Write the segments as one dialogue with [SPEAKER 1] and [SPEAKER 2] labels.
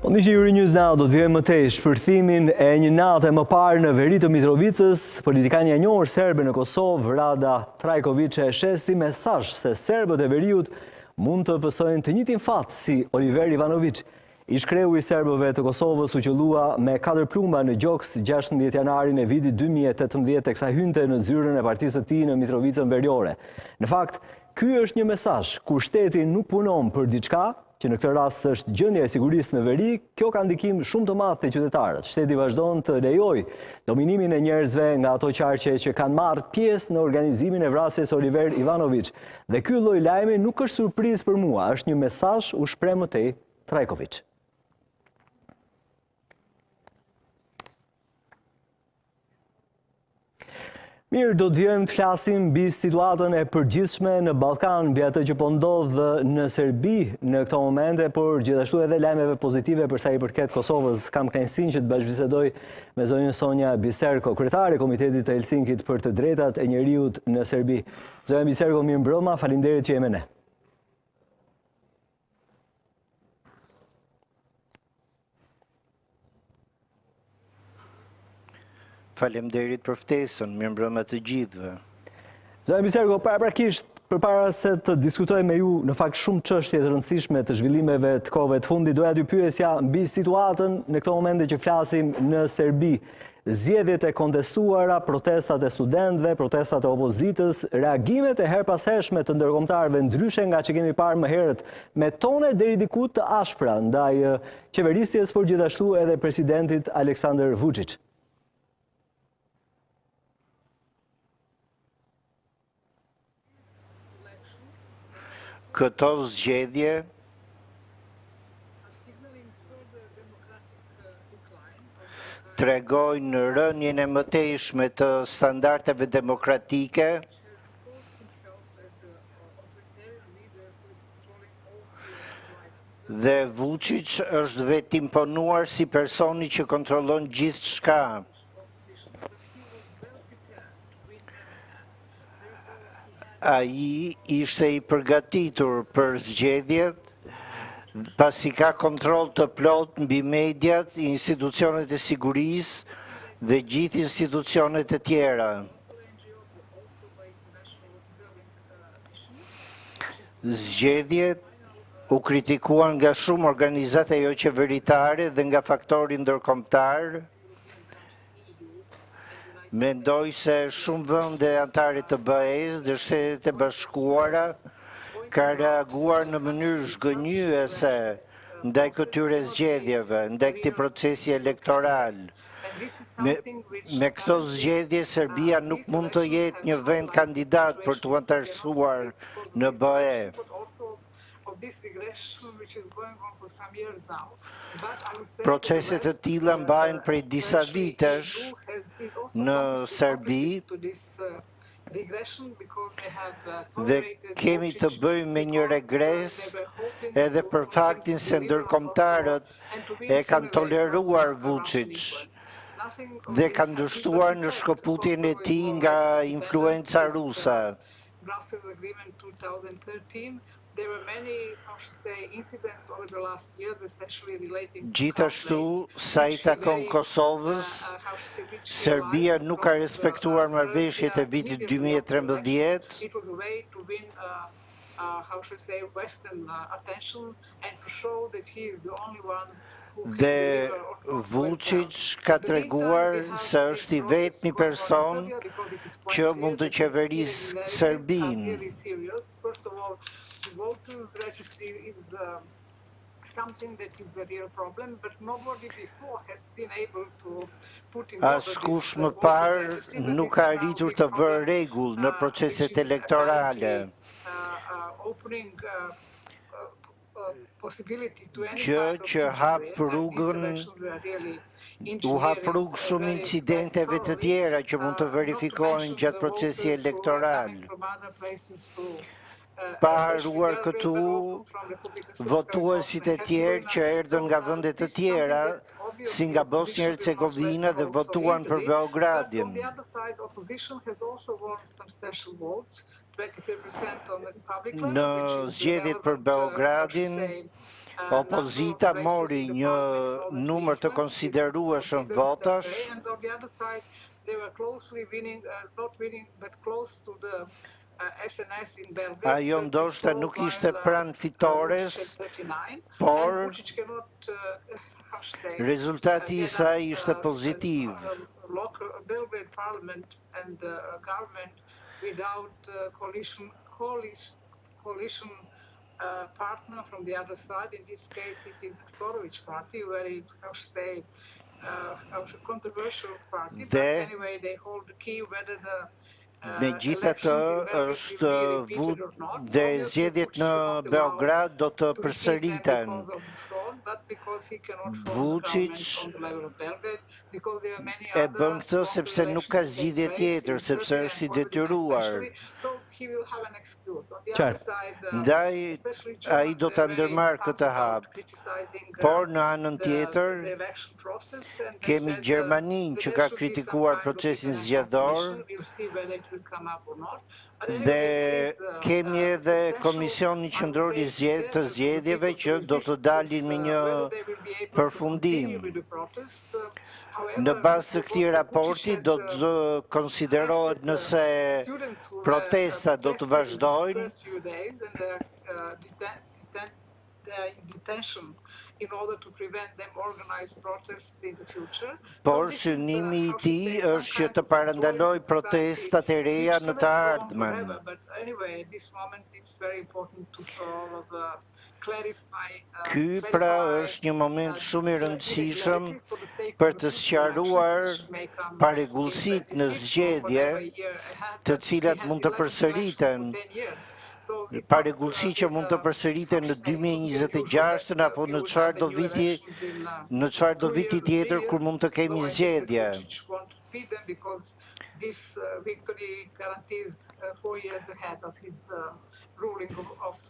[SPEAKER 1] Ndishtë Euronews.al do të vjojmë më tej shpërthimin e një natë më parë në veri të Mitrovicës. Politikania e njohur serbe në Kosovë, Rada Trajković, e shes si mesazh se serbët e veriut mund të pësojnë të njëjtin fat si Oliver Ivanoviç. Ish-kreu i serbëve të Kosovës u qellua me 4 plumba në gjoks 16 janarin e vitit 2018 teksa hynte në zyrën e partisë së tij në Mitrovicën veriore. Në fakt, ky është një mesazh ku shteti nuk punon për diçka, që në këtë rast është gjendja e sigurisë në veri. Kjo ka ndikim shumë të madh te qytetarët. Shteti vazhdon të lejojë dominimin e njerëzve nga ato qarqe që kanë marrë pjesë në organizimin e vrasjes Oliver Ivanović. Dhe ky lloj lajmi nuk është surprizë për mua, është një mesazh u shpreh më tej Trajković. Mirë, do të vjojmë të flasim mbi situatën e përgjithshme në Ballkan, mbi atë që po ndodh në Serbi në këto momente, por gjithashtu edhe lajmeve pozitive për sa i përket Kosovës. Kam kënaqësinë që të bashkëbisedoj me zonjën Sonja Biserko, kryetare e Komitetit të Helsinkit për të drejtat e njeriut në Serbi. Zonja Biserko, mirëmbrëma, faleminderit që jemi ne.
[SPEAKER 2] Faleminderit për ftesën, mirëmbrëma të gjithëve.
[SPEAKER 1] Zonja Biserko, paraprakisht, përpara se të diskutoj me ju në fakt shumë çështje të rëndësishme të zhvillimeve të kohëve të fundit, doja t'ju pyesja mbi situatën në këto momente që flasim në Serbi. Zgjedhjet e kontestuara, protestat e studentëve, protestat e opozitës, reagimet e herpashershme të ndërkombëtarëve ndryshe nga që kemi parë më herët, me tone deri diku të ashpra ndaj qeverisjes, por gjithashtu edhe presidentit Aleksandar Vučić.
[SPEAKER 2] Këto zgjedhje tregojnë rënien e mëtejshme të standardeve demokratike dhe Vučić është vetë imponuar si personi që kontrollon gjithçka. Ai ishte i përgatitur për zgjedhjet, pasi ka kontroll të plot mbi mediat, institucionet e sigurisë dhe gjithë institucionet e tjera. Zgjedhjet u kritikuan nga shumë organizata jo qeveritare dhe nga faktori ndërkombëtar. Mendoj se shumë vende anëtare të BE-s dhe Shtetet e Bashkuara ka reaguar në mënyrë zhgënjyese ndaj këtyre zgjedhjeve, ndaj këtij procesi elektoral. Me këto zgjedhje, Serbia nuk mund të jetë një vend kandidat për të anëtarësuar në BE. Proceset të tilla mbahen prej disa vitesh në Serbi dhe kemi të bëjmë me një regres edhe për faktin se ndërkombëtarët e kanë toleruar Vučić dhe kanë dështuar në shkëputjen e tij nga influenca ruse. Gjithashtu, sa i takon Kosovës, Serbia nuk ka respektuar marrëveshjet e vitit 2013 dhe Vučić ka treguar se është i vetmi person që mund të qeverisë Serbinë. Askush më parë nuk ka arritur të vërë rregull në proceset elektorale. Gjë që hap rrugën, u hap rrugë shumë incidenteve të tjera që mund të verifikohen gjatë procesi elektoral. Pa haruar këtu, votuesit e tjerë që erdhën nga vende të tjera, si nga Bosnia e Hercegovina dhe votuan për Beogradin. Në zgjedhjet për Beogradin, opozita mori një numër të konsiderueshëm votash, ajo ndoshta nuk ishte pranë fitores, por rezultati i saj ishte pozitiv.
[SPEAKER 3] Partner from the other side. In this case, it is the Storovic party, very, how should say, controversial party. But anyway, they hold the key whether the
[SPEAKER 2] Megjithatë, është dhe zgjedhjet në Beograd do të përsëriten. Vučić e bën këtë sepse nuk ka zgjidhje tjetër, sepse është i detyruar. Ndaj, ai do ta ndërmarrë këtë hap. Por në anën tjetër, kemi Gjermaninë që ka kritikuar procesin zgjedhor dhe kemi edhe Komisionin Qendror të Zgjedhjeve që do të dalin me një përfundim. Në bazë të këtij raporti do të konsiderohet nëse protestat do të vazhdojnë por synimi i tij është që të parandaloj protestat e reja në të ardhmen. Ky pra është një moment shumë i rëndësishëm për të sqaruar parregullsitë në zgjedhje, të cilat mund të përsëriten. Parregullsi që mund të përsëriten në 2026 apo në çfarë do viti tjetër kur mund të kemi zgjedhje.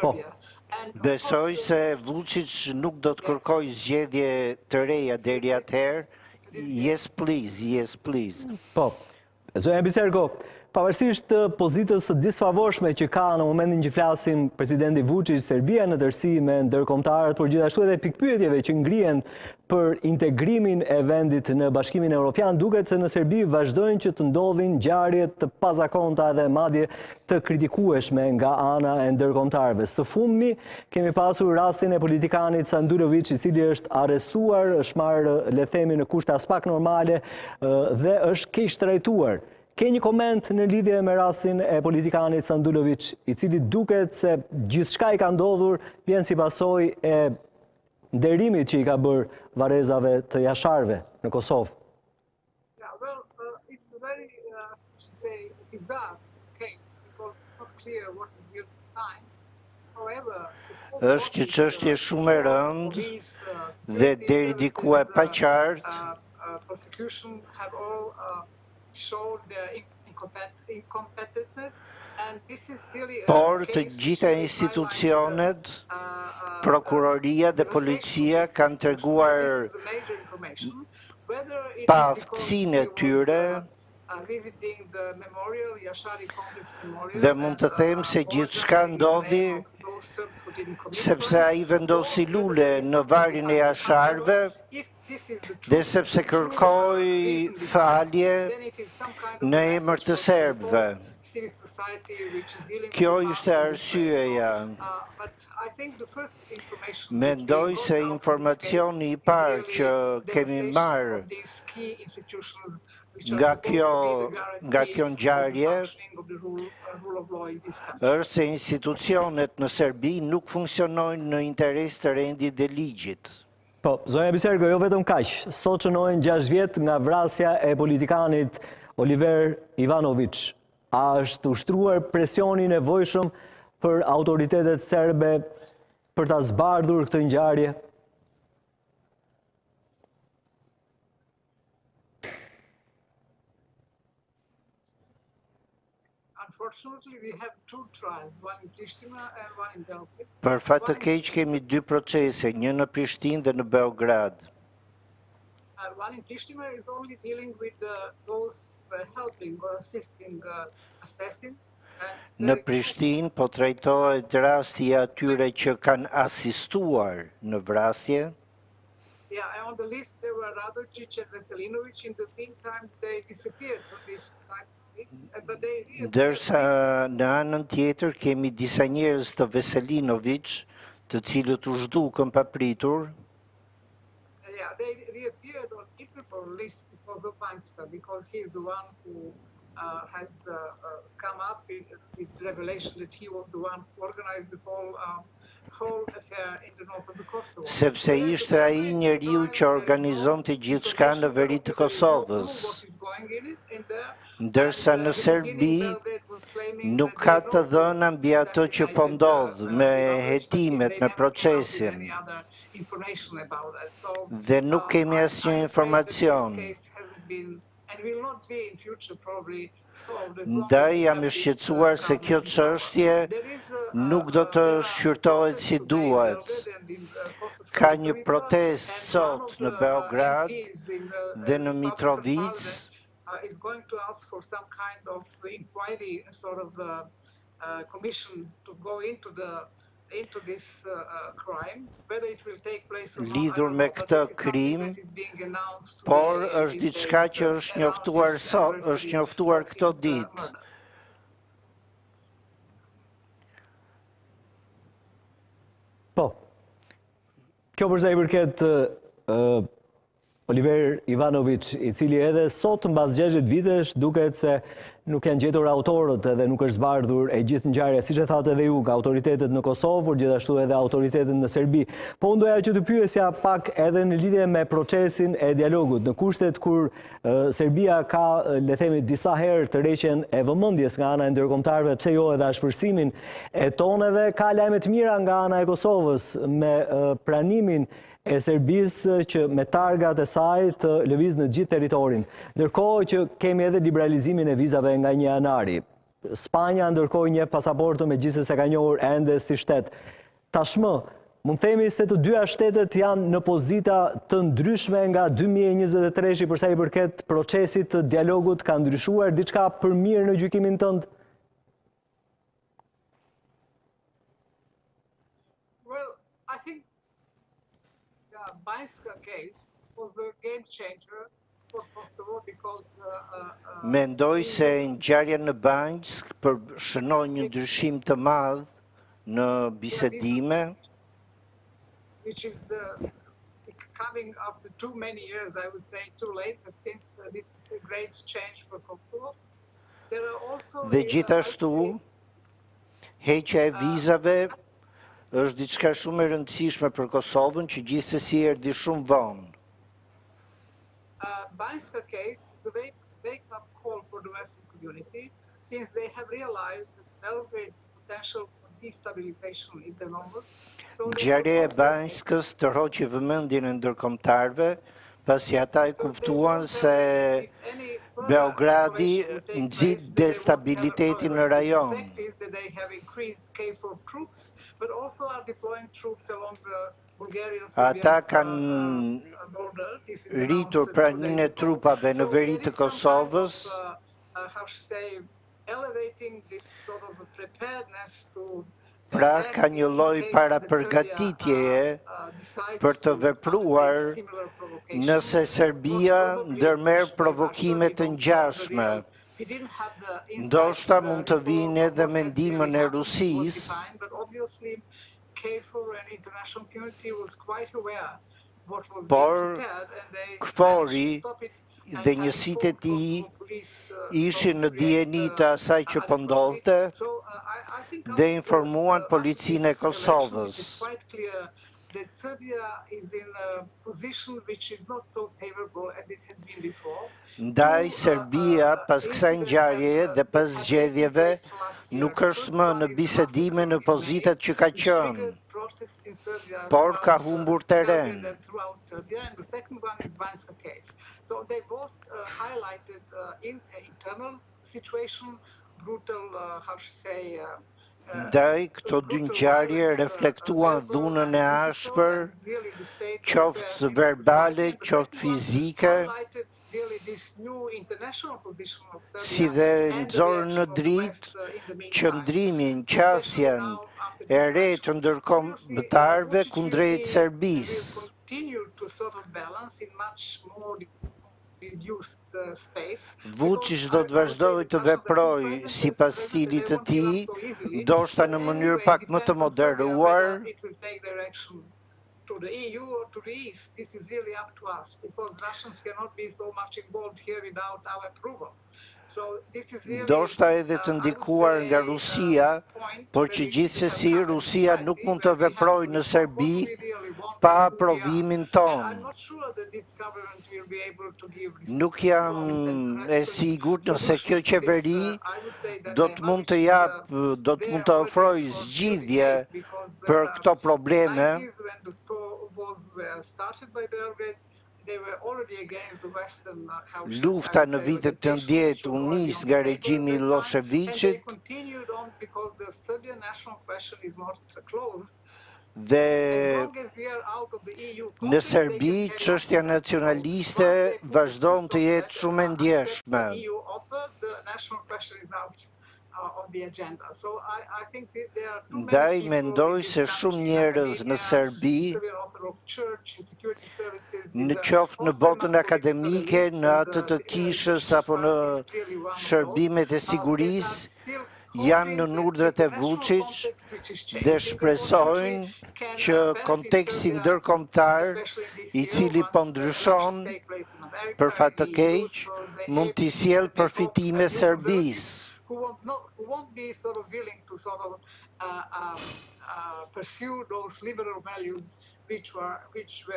[SPEAKER 2] Po, besoj se Vučić nuk do të kërkojë zgjedhje të reja deri atëherë. Yes, please, yes, please.
[SPEAKER 1] Po, zonja Biserko, pavarësisht të pozitës së disfavorshme që ka në momentin që flasim presidenti Vučić, Serbia në tërësi me ndërkombëtarët, por gjithashtu edhe pikpyetjeve që ngrihen për integrimin e vendit në Bashkimin Evropian, duket se në Serbi vazhdojnë që të ndodhin ngjarje të pazakonta dhe madje të kritikueshme nga ana e ndërkombëtarëve. Së fundmi kemi pasur rastin e politikanit Sandurović, i cili është arrestuar, është marrë, le të themi, në kushte as pak normale dhe është keq trajtuar. Ke një koment në lidhje me rastin e politikanit Sandurović, i cili duket se gjithçka i ka ndodhur vjen si pasojë e nderimit që i ka bërë varrezave të jasharëve në Kosovë?
[SPEAKER 2] Është një çështje shumë e rëndë dhe deri diku e paqartë. Por të gjitha institucionet, prokuroria dhe policia kanë treguar pa aftësinë e tyre dhe mund të them se gjithçka ndodhi sepse ai vendosi lule në varrin e jasharëve dhe sepse kërkoi falje në emër të serbëve. Kjo ishte arsyeja. Mendoj se informacioni i parë që kemi marrë nga kjo ngjarje është se institucionet në Serbi nuk funksionojnë në interes të rendit dhe ligjit.
[SPEAKER 1] Po, zonja Biserko, jo vetëm kaq, sot shënojnë 6 vjet nga vrasja e politikanit Oliver Ivanoviç. A është ushtruar presioni i nevojshëm për autoritetet serbe për ta zbardhur këtë ngjarje?
[SPEAKER 2] Për fat të keq kemi 2 procese, një në Prishtinë dhe në Beograd.
[SPEAKER 3] One in Pristina is only dealing with those helping or assisting assassin.
[SPEAKER 2] Në Prishtinë po trajtohet rasti i atyre që kanë asistuar në vrasje.
[SPEAKER 3] Yeah, on the list there were Radojic and Veselinovic. In the meantime, they disappeared from this list, but they
[SPEAKER 2] Ndërsa në anën tjetër kemi disa njerëz të Veselinovic, të cilët u zhdukën papritur.
[SPEAKER 3] Yeah, they reappeared on Interpol list because of Banska, because he is the one who has come up with revelation that he was the one who organized the whole affair in the north of the Kosovo.
[SPEAKER 2] Sepse ishte ai njeriu që organizonte gjithçka në veri të Kosovës. Ndërsa në Serbi nuk ka të dhëna mbi ato që po ndodh me hetimet, me procesin. Dhe nuk kemi asnjë informacion. Ndaj jam i shqetësuar se kjo çështje nuk do të shqyrtohet si duhet. Ka një protestë sot në Beograd dhe në Mitrovic.
[SPEAKER 3] Is going to ask for some kind of inquiry, sort of commission to go into this crime, whether it will take place or not.
[SPEAKER 2] Lidhur me këtë krim, por është diçka që është njoftuar sot, është njoftuar këto ditë.
[SPEAKER 1] Po. Kjo përsa i përket Oliver Ivanoviç, i cili edhe sot mbas 60 vitesh duket se nuk janë gjetur autorët edhe nuk është zbardhur e gjithë ngjarja, siç e thatë edhe ju, nga autoritetet në Kosovë, por gjithashtu edhe autoritetet në Serbi. Po unë doja që të pyesja pak edhe në lidhje me procesin e dialogut, në kushtet kur Serbia ka, le themi, disa herë të rreqen e vëmendjes nga ana e ndërkombëtarëve, pse jo edhe ashpërsimin e toneve, ka lajme të mira nga ana e Kosovës me pranimin e Serbisë që me targat e saj të lëviz në gjithë territorin. Ndërkohë që kemi edhe liberalizimin e vizave nga 1 janari. Spanja ndërkohë një pasaportë me gjithë se ka njohur ende si shtet. Tashmë, mund themi se të dyja shtetet janë në pozita të ndryshme nga 2023 përsa i përket procesit të dialogut, ka ndryshuar diçka për mirë në gjykimin tënd?
[SPEAKER 3] Banska case was a game changer for Kosovo because
[SPEAKER 2] Mendoj se ngjarja në Banjsk përshënon një ndryshim të madh në bisedime.
[SPEAKER 3] Which is coming after too many years, I would say too late, but since this is a great change for Kosovo. There are also
[SPEAKER 2] Dhe gjithashtu, heqja e vizave është diçka shumë e rëndësishme për Kosovën që gjithsesi erdhi shumë vonë.
[SPEAKER 3] Banjska case is a wake-up call for the Western community, since they have realized that Belgrade potential for destabilization is enormous.
[SPEAKER 2] Ngjarja e Banjskës tërhoqi vëmendjen e ndërkombëtarëve, pasi ata e kuptuan se Beogradi nxit destabilitetin në rajon. Ata kanë rritur praninë e trupave në veri të Kosovës, pra ka një lloj parapërgatitjeje për të vepruar nëse Serbia ndërmerr provokime të ngjashme. Ndoshta mund të vinë edhe me ndihmën e Rusisë, por KFOR-i dhe njësitë e tij ishin në dijeni të asaj që po ndodhte dhe informuan policinë e Kosovës. Ndaj Serbia pas kësaj ngjarjeje dhe pas zgjedhjeve nuk është më në bisedime në pozitat që ka qenë, por ka humbur terren.
[SPEAKER 3] So they both highlighted internal situation, brutal, how should say,
[SPEAKER 2] Ndaj këto dy ngjarje reflektuan dhunën e ashpër, qoftë verbale, qoftë fizike, si dhe nxorën në dritë qëndrimin, qasjen e re të ndërkombëtarëve kundrejt Serbisë. Vučić do të vazhdojë të veprojë sipas stilit të tij, ndoshta në mënyrë pak më të moderuar,
[SPEAKER 3] to the EU or to the East, this is really up to us, because Russians cannot be so much involved here without our approval.
[SPEAKER 2] Ndoshta edhe të ndikuar nga Rusia, por që gjithsesi Rusia nuk mund të veprojë në Serbi pa aprovimin ton. Nuk jam e sigurt nëse kjo qeveri do të mund të ofrojë zgjidhje për këto probleme. Lufta në vitet 90 u nis nga regjimi i Miloševićit dhe në Serbi çështja nacionaliste vazhdon të jetë shumë e ndjeshme. Ndaj mendoj se shumë njerëz në Serbi, në qoftë në botën akademike, në atë të kishës apo në shërbimet e sigurisë, janë në urdhrat e Vučić dhe shpresojnë që konteksti ndërkombëtar, i cili po ndryshon për fat të keq, mund t'i sjellë përfitime Serbisë.
[SPEAKER 3] Who won't be sort of willing to sort of pursue those liberal values which were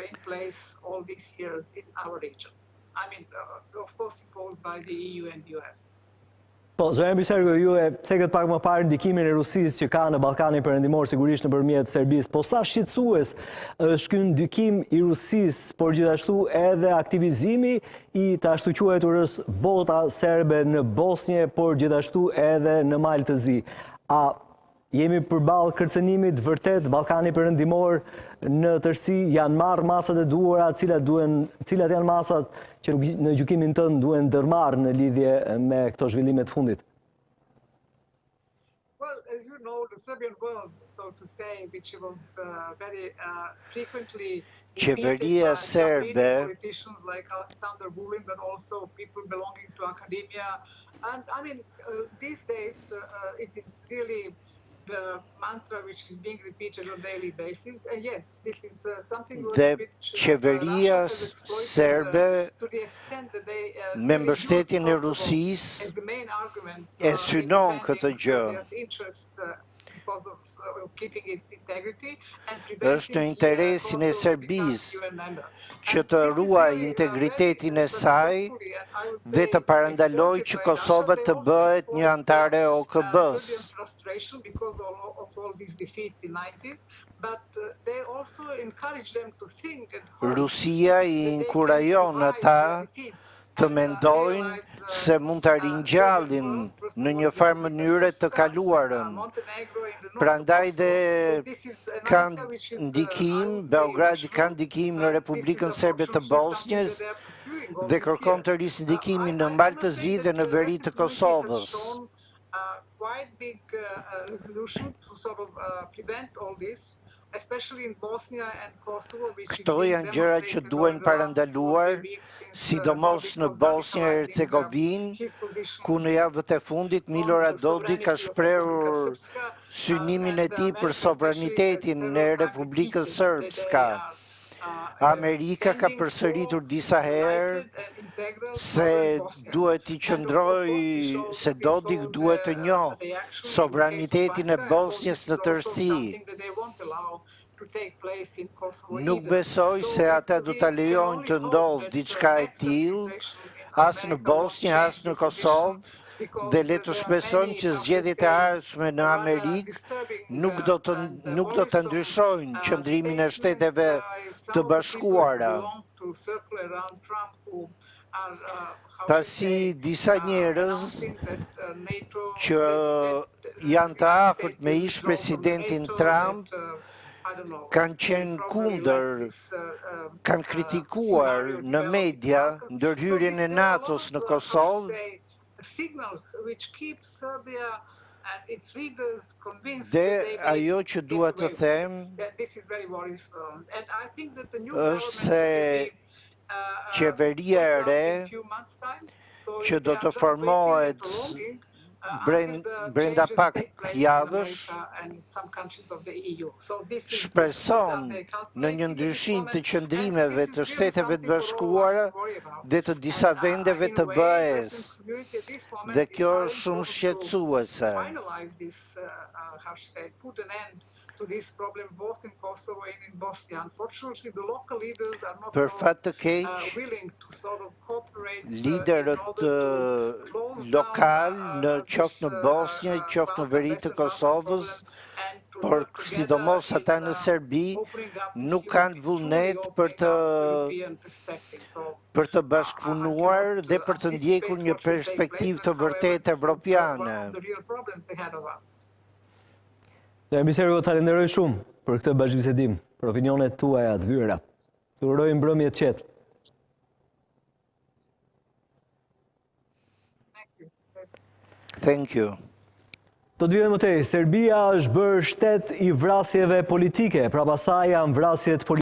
[SPEAKER 3] in place all these years in our region. I mean, of course, imposed by the EU and the US.
[SPEAKER 1] Po, zonja Bisergo, ju e cekët pak më parë ndikimin e Rusisë që ka në Ballkanin Perëndimor, sigurisht nëpërmjet Serbisë, po sa shqetësues është ky ndikim i Rusisë, por gjithashtu edhe aktivizimi i të ashtu quajturës bota serbe në Bosnjë, por gjithashtu edhe në Mal të Zi. A jemi përballë kërcënimit vërtet Ballkani Perëndimor në tërësi, janë marrë masat e duhura, cilat janë masat që në gjykimin tënd duhen ndërmarrë në lidhje me këto zhvillime të fundit?
[SPEAKER 3] Well, as you know, the Serbian world, so to say, which was very frequently
[SPEAKER 2] Qeveria serbe,
[SPEAKER 3] politicians like Aleksandar Vulin, but also people belonging to academia. And I mean, these days, it is really the mantra which is being repeated on a daily basis. And yes, this is something which
[SPEAKER 2] qeveria serbe me mbështetjen e Rusisë e synon këtë gjë. Është në interesin e Serbisë që të ruaj integritetin e saj dhe të parandalojë që Kosova të bëhet një antare e OKB-s. Rusia i inkurajon ata të mendojnë se mund të ringjallin në një farë mënyre të kaluarën. Prandaj dhe Beogradi ka ndikim në Republikën Serbe të Bosnjës dhe kërkon të risndikimin në Mal të Zi dhe në veri të Kosovës. Këto janë gjëra që duhen parandaluar, sidomos në Bosnjë e Hercegovinë, ku në javët e fundit Milorad Dodik ka shprehur synimin e tij për sovranitetin e Republikës Srpska. Amerika ka përsëritur disa herë se duhet i qëndrojë, se Dodik duhet të njohë sovranitetin e Bosnjës në tërësi. Nuk besoj se ata do ta lejojnë të ndodhë diçka e tillë, as në Bosnjë, as në Kosovë, dhe le të shpresojmë që zgjedhjet e ardhshme në Amerikë nuk do të ndryshojnë qëndrimin e Shteteve të Bashkuara. Pasi disa njerëz që janë të afërt me ish presidentin Trump kanë qenë kundër, kanë kritikuar në media ndërhyrjen e NATO-s në Kosovë dhe ajo që dua të them është se qeveria e re që do të formohet brenda pak javësh shpreson në një ndryshim të qëndrimeve të Shteteve të Bashkuara dhe të disa vendeve të BE-s. Dhe kjo është shumë shqetësuese. Për fat të keq, liderët lokal në qoftë në Bosnjë, qoftë në veri të Kosovës, por sidomos ata në Serbi, nuk kanë vullnet për të bashkëpunuar dhe për të ndjekur një perspektivë të vërtetë evropiane.
[SPEAKER 1] Emisario, falenderoj shumë për këtë bashkëbisedim, për opinionet tuaja të vyera. Të uroj mbrëmje të qetë.
[SPEAKER 2] Thank you.
[SPEAKER 1] Do të vijmë më tej, Serbia është bërë shtet i vrasjeve politike, pra pasaj janë vrasjet politike.